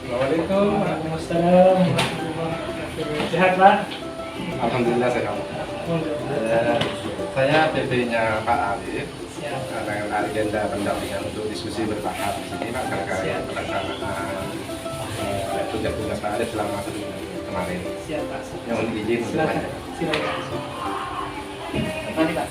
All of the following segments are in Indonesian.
Assalamualaikum, waalaikumsalam. Sehat Pak? Alhamdulillah sehat. Saya PP-nya Pak Arif, dengan agenda pendampingan untuk diskusi bertahap di sini Pak terkait pelaksanaan tugas-tugas Pak Arif selama 1 bulan kemarin. Siap Pak. Yang izin untuk Silakan. banyak. Silakan. Mari Pak.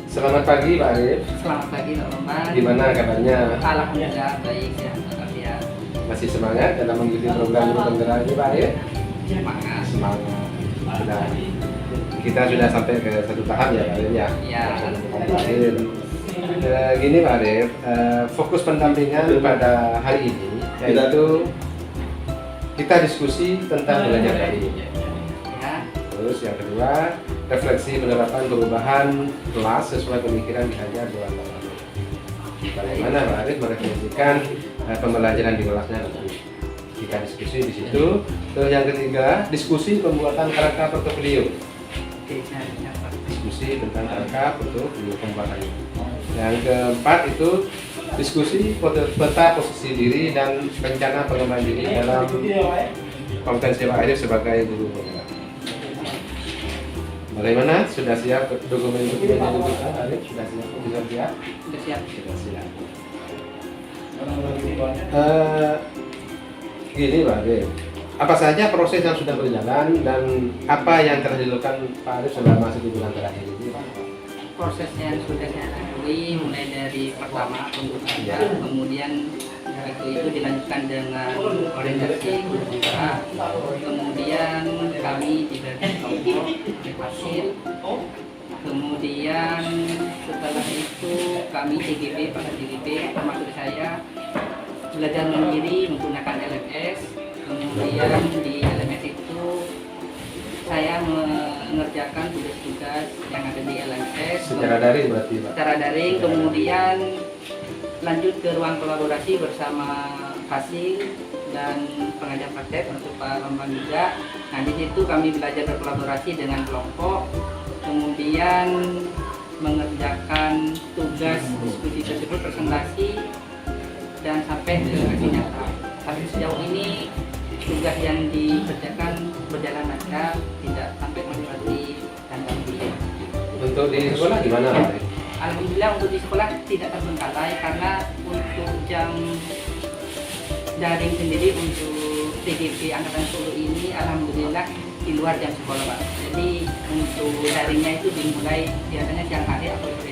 Selamat pagi Pak Arif. Selamat pagi teman-teman. Gimana kabarnya? Alhamdulillah baik ya, walafiat. Masih semangat dalam mengikuti program guru penggerak ini Pak Arif? Semangat. Semangat. Kita sudah sampai ke 1 tahap ya Pak Arif ya? Ya. Gini Pak Arif, fokus pendampingan pada hari ini yaitu kita diskusi tentang belajar daring. Ya. Terus yang kedua, refleksi penerapan perubahan kelas sesuai pemikiran Ki Hajar Dewantara lalu. Bagaimana Pak Arif merefleksikan pembelajaran di kelasnya nanti. Kita diskusi di situ. Terus yang ketiga, diskusi pembuatan kerangka portofolio. Oke, saya Pak. Diskusi tentang kerangka portofolio pembuatannya. Yang keempat itu diskusi peta posisi diri dan rencana pengembangan diri dalam kompetensi Pak Arif sebagai guru penggerak. Bagaimana? Sudah siap dokumen-dokumennya dulu Pak Arif? Sudah siap? Sudah siap? Sudah siap. Sudah siap. Gini Pak Arif, apa saja proses yang sudah berjalan dan apa yang telah dilakukan Pak Arif selama 1 bulan terakhir ini Pak? Proses yang sudah saya lalui mulai dari pertama pembukaan, kemudian itu dilanjutkan dengan orientasi guru penggerak, kemudian kami diberi kelompok hasil, kemudian setelah itu kami TGP pada TGP termasuk saya belajar mandiri menggunakan LMS, kemudian di LMS itu saya mengerjakan tugas-tugas yang ada di LMS Secara daring berarti Pak? secara daring, kemudian lanjut ke ruang kolaborasi bersama Hasil dan pengajar praktek untuk Pak Bambang juga. Nah di situ kami belajar berkolaborasi dengan kelompok, kemudian mengerjakan tugas diskusi tersebut presentasi dan sampai ke aksi nyata. Tapi sejauh ini tugas yang dikerjakan berjalan lancar, tidak sampai melewati tanggal. Untuk di sekolah gimana Pak Arif? Alhamdulillah untuk di sekolah tidak terbengkalai karena untuk jam daring sendiri untuk TGP Angkatan 10 ini alhamdulillah di luar jam sekolah Pak. Jadi untuk daringnya itu dimulai biasanya siang hari atau sore.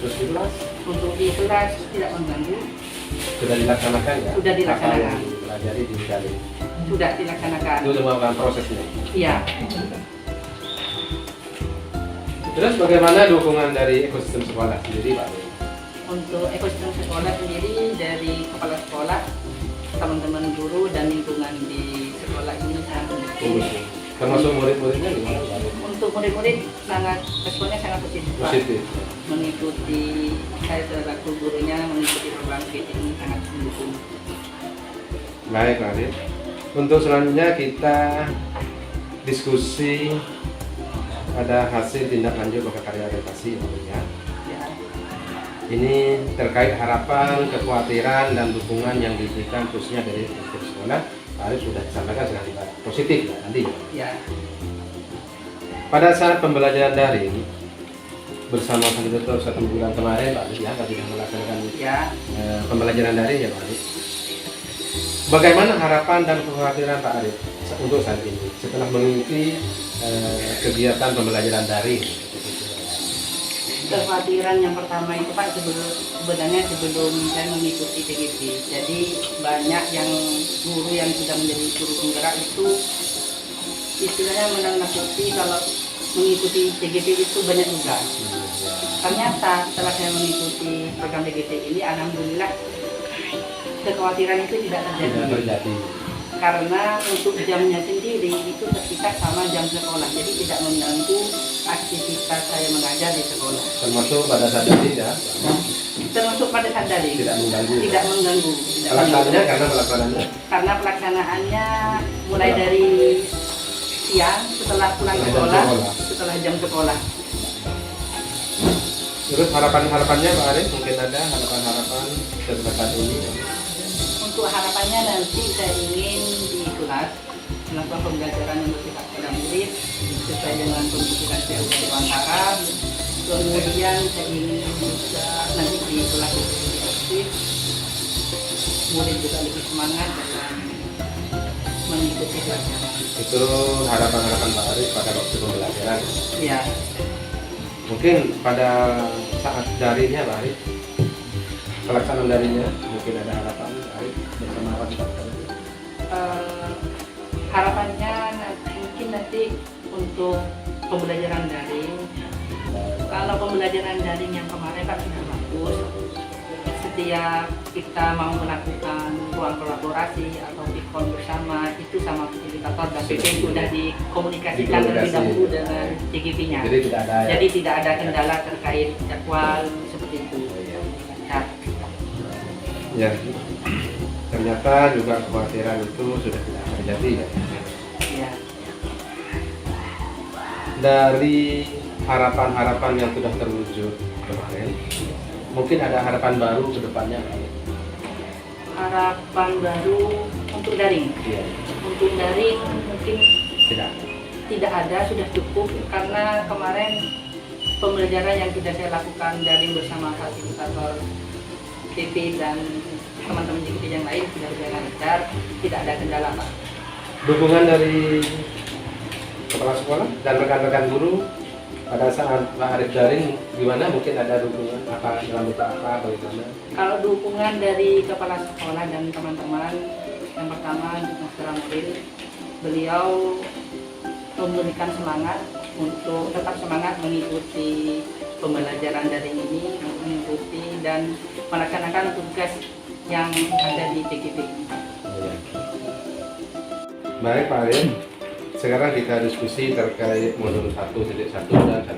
Terus di kelas? Untuk di kelas tidak mengganggu, Sudah dilaksanakan ya? Sudah dilaksanakan. Apa yang dipelajari di daring? sudah dilaksanakan. Itu melakukan prosesnya. Iya. Terus bagaimana dukungan dari ekosistem sekolah sendiri Pak Arif? Untuk ekosistem sekolah sendiri dari kepala sekolah, teman-teman guru dan lingkungan di sekolah ini sangat mendukung. Termasuk murid-muridnya gimana Pak Arif? Untuk murid-murid sangat responnya sangat positif, Pak. Positif. Mengikuti saya selaku gurunya mengikuti program fit ini sangat mendukung. Baik Pak Arif. Untuk selanjutnya kita diskusi pada hasil tindak lanjut maka karya orientasi ya. Ya, Ini terkait harapan, kekhawatiran dan dukungan yang diberikan khususnya dari ekosistem sekolah. Pak Arif sudah disampaikan sangat positif ya nanti. ya, Pada saat pembelajaran daring bersama Sandidoto 1 bulan kemarin Pak Arif ya, Pak sudah melaksanakan ya. pembelajaran daring ya Pak Arif. Bagaimana harapan dan kekhawatiran Pak Arif untuk saat ini setelah mengikuti kegiatan pembelajaran daring? Kekhawatiran yang pertama itu Pak sebenarnya sebelum saya mengikuti TGP, jadi banyak yang guru yang sudah menjadi guru penggerak itu istilahnya menanggapi kalau mengikuti TGP itu banyak juga. Ternyata setelah saya mengikuti program TGP ini, alhamdulillah kekhawatiran itu tidak tidak terjadi. terjadi. Karena untuk jamnya sendiri itu terpikat sama jam sekolah, jadi tidak mengganggu aktivitas saya mengajar di sekolah. Termasuk pada saat ini ya, Termasuk pada saat dari tidak mengganggu. tidak mengganggu. Tidak Pelaksanaannya mengganggu. Karena pelaksanaannya mulai dari siang setelah pulang setelah jam sekolah. Terus harapannya Pak Arif, mungkin ada harapan-harapan tentang ini? Untuk harapannya nanti saya ingin di kelas melakukan pembelajaran yang bersifat pada murid sesuai dengan pemikiran saya di Wantara. Kemudian saya ingin juga nanti di kelas lebih aktif, murid juga lebih semangat dalam mengikuti pelajaran. Itu harapan-harapan Pak Arif pada waktu pembelajaran. Ya, Mungkin pada saat daringnya Pak Arif, pelaksanaan daringnya mungkin ada harapan Pak Arif bersama Pak Arif. Harapannya mungkin nanti untuk pembelajaran daring. Kalau pembelajaran daring yang kemarin kan sudah bagus. Setiap kita mau melakukan ruang kolaborasi atau pikon bersama itu sama fasilitator dan PP sudah dikomunikasikan terlebih dahulu dengan CGV-nya. Jadi tidak ada kendala terkait jadwal seperti itu. Nah, Ya, ternyata juga kekhawatiran itu sudah tidak terjadi ya. ya. Dari harapan-harapan yang sudah terwujud kemarin, mungkin ada harapan baru ke depannya Pak Arif? Harapan baru untuk daring. Iya. Untuk daring mungkin Tidak. tidak ada, sudah cukup karena kemarin pembelajaran yang sudah saya lakukan daring bersama fasilitator PP dan teman-teman JGP yang lain sudah berjalan lancar, tidak ada kendala Pak. Dukungan dari kepala sekolah dan rekan-rekan guru pada saat Pak Arif daring gimana? Mungkin ada dukungan apa dalam bentuk apa bagaimana? Kalau dukungan dari kepala sekolah dan teman-teman, yang pertama Mas Ramil, beliau memberikan semangat untuk tetap semangat mengikuti pembelajaran daring ini, mengikuti dan melaksanakan tugas yang ada di TGP. Baik Pak Arif, sekarang kita diskusi terkait modul 1.1 dan 1.2.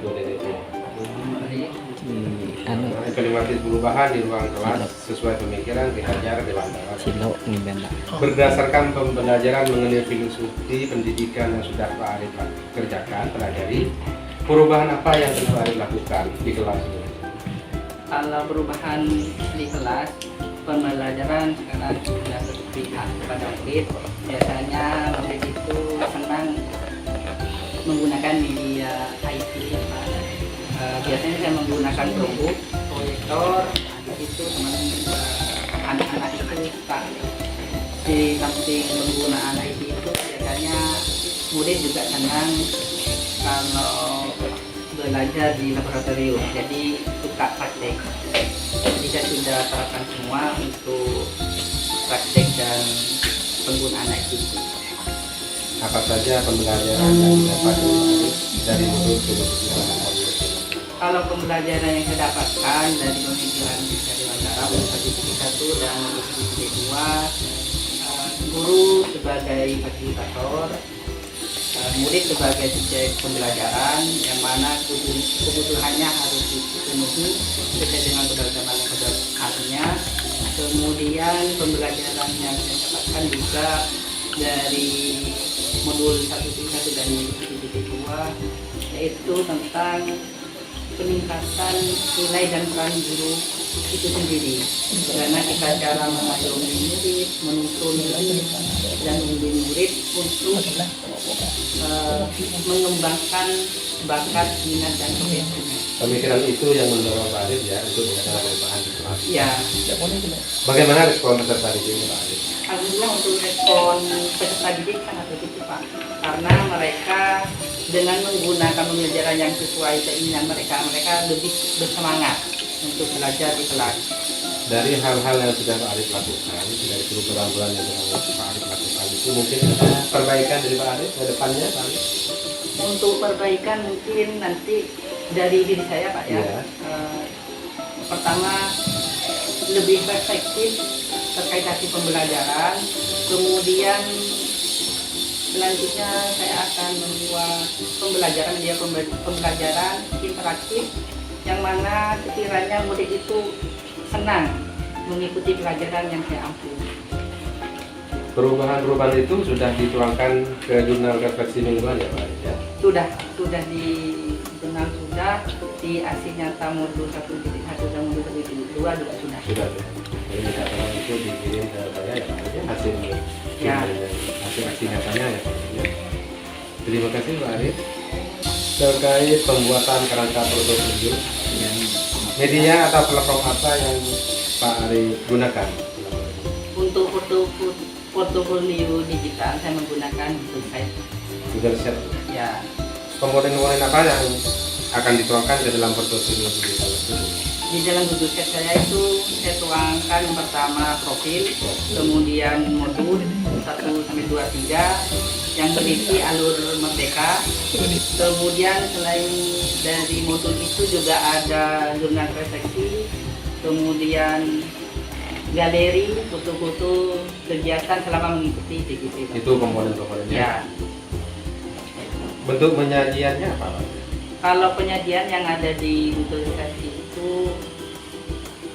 Implementasi perubahan di ruang kelas sesuai pemikiran diajar Dewantara. Berdasarkan pembelajaran mengenai filosofi pendidikan yang sudah Pak Arif kerjakan, pelajari, perubahan apa yang telah Pak Arif lakukan di kelas ini? Kalau perubahan di kelas, pembelajaran sekarang sudah berpihak kepada murid. Biasanya murid itu senang menggunakan media IT. Biasanya saya menggunakan Chromebook, proyektor, itu teman-teman anak-anak itu suka. Di samping penggunaan IT itu biasanya murid juga senang kalau belajar di laboratorium, jadi suka praktek. Jadi saya sudah terapkan semua untuk praktek dan penggunaan IT. Apa saja pembelajaran yang dapat dari modul filosofi? Kalau pembelajaran yang saya dapatkan dari pemikiran dari Wantara untuk satu dan untuk 2, guru sebagai fasilitator, murid sebagai subjek pembelajaran yang mana kebutuhannya harus dipenuhi sesuai dengan kebutuhannya. Kemudian pembelajaran yang saya dapatkan juga dari modul 1.1 dan 1.2 yaitu tentang peningkatan nilai dan peran guru itu sendiri, karena kita cara mengayomi murid, menuntun murid dan membimbing murid untuk mengembangkan bakat, minat dan potensinya. Pemikiran itu yang mendorong Pak Arif ya untuk mengajar perubahan di kelas. Ya. Bagaimana respon peserta didik Pak Arif? Alhamdulillah untuk respon peserta didik sangat positif Pak, karena mereka dengan menggunakan pembelajaran yang sesuai keinginan mereka lebih bersemangat untuk belajar di kelas. Dari hal-hal yang sudah Pak Arif lakukan, dari program-program yang sudah Pak Arif lakukan itu mungkin ada perbaikan dari Pak Arif ke depannya Pak Arif? Untuk perbaikan mungkin nanti dari diri saya Pak ya. Ya. Pertama lebih efektif terkait hasil pembelajaran. Kemudian selanjutnya saya akan membuat pembelajaran interaktif yang mana sekiranya murid itu senang mengikuti pelajaran yang saya ampu. Perubahan-perubahan itu sudah dituangkan ke jurnal refleksi mingguan ya Pak Arif ya? Sudah di jurnal, sudah di aksi nyata modul 1.1 dan modul 1.2 juga sudah. Sudah. Jadi minta tolong itu dikirim ke saya ya Pak Arif ya, hasil aksi nyatanya ya Pak Arif ya. Terima kasih Pak Arif. Terkait pembuatan kerangka portofolio, media atau platform apa yang Pak Arif gunakan? Untuk portofolio digital saya menggunakan Google Sheet. ya. Komponen-komponen apa yang akan dituangkan ke dalam portofolio digital tersebut? Di dalam Google Sheet saya itu saya tuangkan yang pertama profil, kemudian modul 1 sampai 2 3 yang berisi alur merdeka. Kemudian selain dari modul itu juga ada jurnal refleksi, kemudian galeri foto-foto kegiatan selama mengikuti PGP. Itu komponen-komponennya. Ya. Bentuk penyajiannya apa Pak? Kalau penyajian yang ada di Google Sheet itu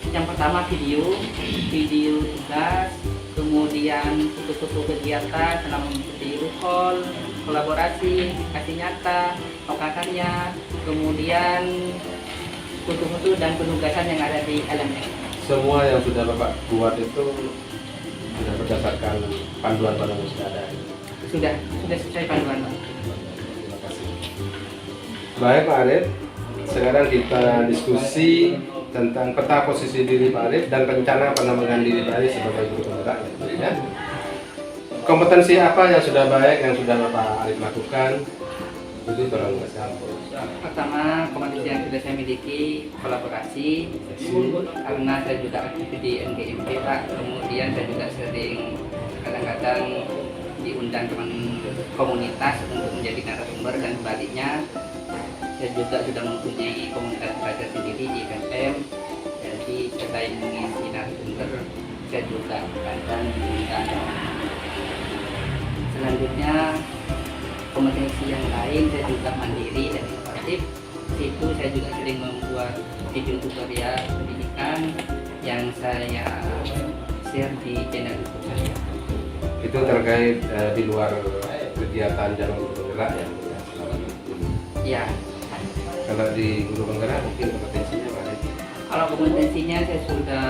yang pertama video tugas, kemudian foto-foto kegiatan selama mengikuti UKOL, kolaborasi, kasih nyata, karya, kemudian foto-foto dan penugasan yang ada di LMS. Semua yang sudah Bapak buat itu sudah berdasarkan panduan-panduan yang sudah ada. Sudah sesuai panduan. Terima kasih. Baik Pak Arif, sekarang kita diskusi tentang peta posisi diri Pak Arif dan rencana pengembangan diri Pak Arif sebagai guru penggerak ya. Kompetensi apa yang sudah baik yang sudah Bapak Arif lakukan? Itu tolong kasih ampun. Pertama, kompetensi yang sudah saya miliki kolaborasi, karena saya juga aktif di NGMP Pak. Kemudian saya juga sering kadang-kadang diundang teman komunitas untuk menjadi narasumber dan sebaliknya. Saya juga sudah mempunyai komunitas belajar sendiri di FMM. Jadi selain mengisi narasumber, saya juga kadang diundang. Selanjutnya kompetensi yang lain saya juga mandiri dan inovatif. Itu saya juga sering membuat video tutorial pendidikan yang saya share di channel YouTube saya. Itu terkait di luar kegiatan jalur guru penggerak ya? Ya. Kalau di guru penggerak mungkin kompetensinya Pak Arif? Kalau kompetensinya saya sudah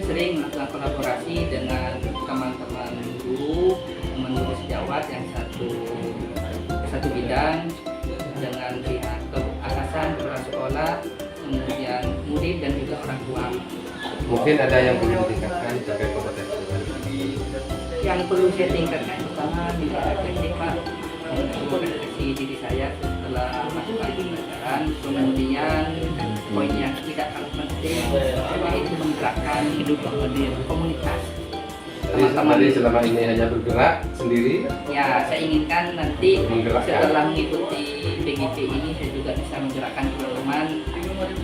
sering melakukan kolaborasi dengan teman-teman guru, teman-teman sejawat yang satu bidang dengan pihak atasan, kepala sekolah, kemudian murid dan juga orang tua. Mungkin ada yang perlu ditingkatkan terkait kompetensi. Yang perlu saya tingkatkan pertama di refleksi Pak, refleksi diri saya setelah melakukan pembelajaran. Kemudian poin yang tidak kalah penting yaitu menggerakkan komunitas. Jadi selama ini hanya bergerak sendiri. Ya, saya inginkan nanti Menggerakkan. setelah mengikuti PGP ini saya juga bisa menggerakkan teman-teman,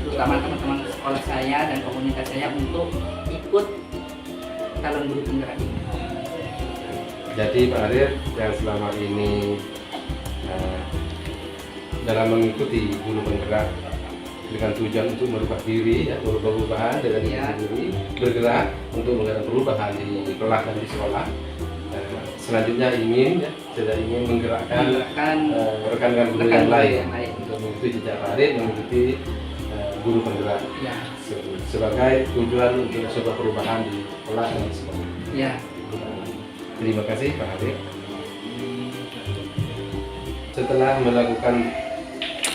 terutama teman-teman sekolah saya dan komunitas saya untuk ikut calon guru penggerak ini. Jadi Pak Arif yang selama ini dalam mengikuti guru penggerak dengan tujuan untuk merubah diri, ya, merubah perubahan dengan diri sendiri, bergerak untuk mengadakan perubahan di kelas dan di sekolah. Selanjutnya tidak ingin menggerakkan rekan-rekan guru yang lain untuk mengikuti jejak Pak Arif, mengikuti guru penggerak Ya. sebagai tujuan untuk sebuah perubahan di kelas dan di sekolah. Ya. Terima kasih Pak Arif. Setelah melakukan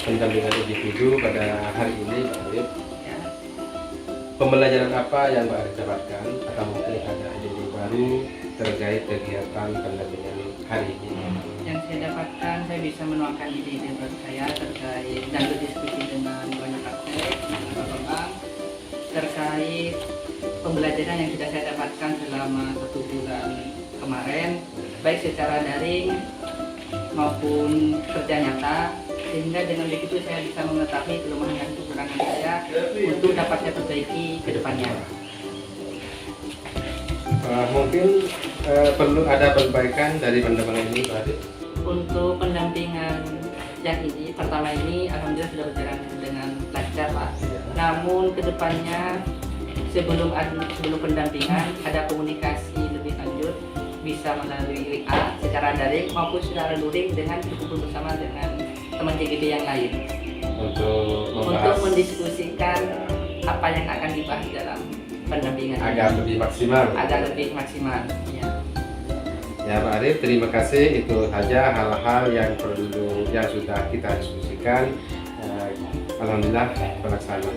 pendampingan individu pada hari ini Pak Arif, pembelajaran apa yang Pak Arif dapatkan atau mungkin ada ide baru terkait kegiatan pendampingan hari ini? Yang saya dapatkan, saya bisa menuangkan ide-ide baru saya terkait dan berdiskusi dengan banyak praktek dengan Bapak terkait pembelajaran yang sudah saya dapatkan selama 1 bulan kemarin, baik secara daring maupun kerja nyata, sehingga dengan begitu saya bisa mengetahui kelemahan dan kekurangan saya untuk dapat saya perbaiki ke depannya. mungkin perlu ada perbaikan dari pendampingan ini Pak Adit. Untuk pendampingan yang ini, pertama ini alhamdulillah sudah berjalan dengan lancar Pak. Namun kedepannya sebelum pendampingan ada komunikasi lebih lanjut, bisa melalui WA secara daring maupun secara luring dengan berkumpul bersama dengan teman JGB yang lain untuk mendiskusikan apa yang akan dibahas dalam pendampingan agar lebih maksimal. Ya. Ya Pak Arif, terima kasih. Itu saja hal-hal yang sudah kita diskusikan. Alhamdulillah pelaksanaan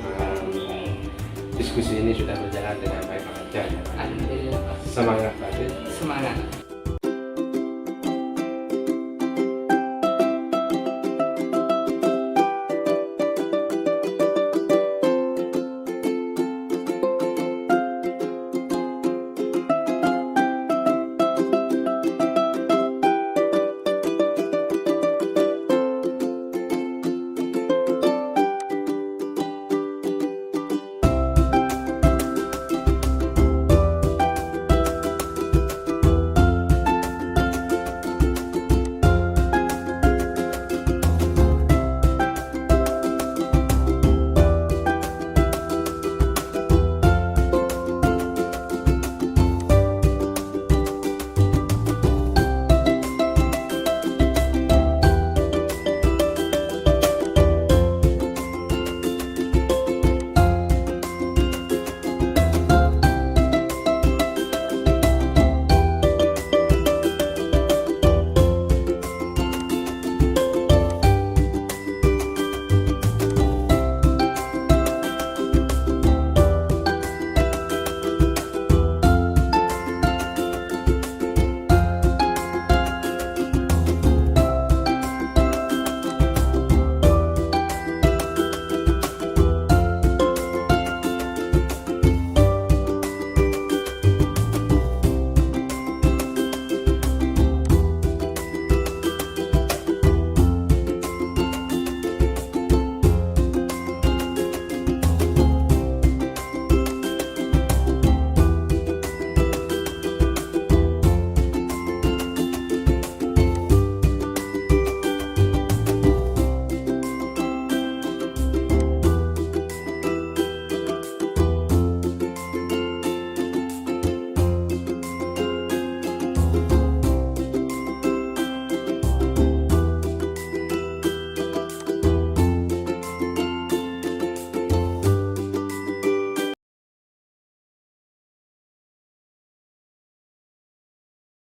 diskusi ini sudah berjalan dengan baik lancar. Alhamdulillah. Semangat Pak Arif. Semangat.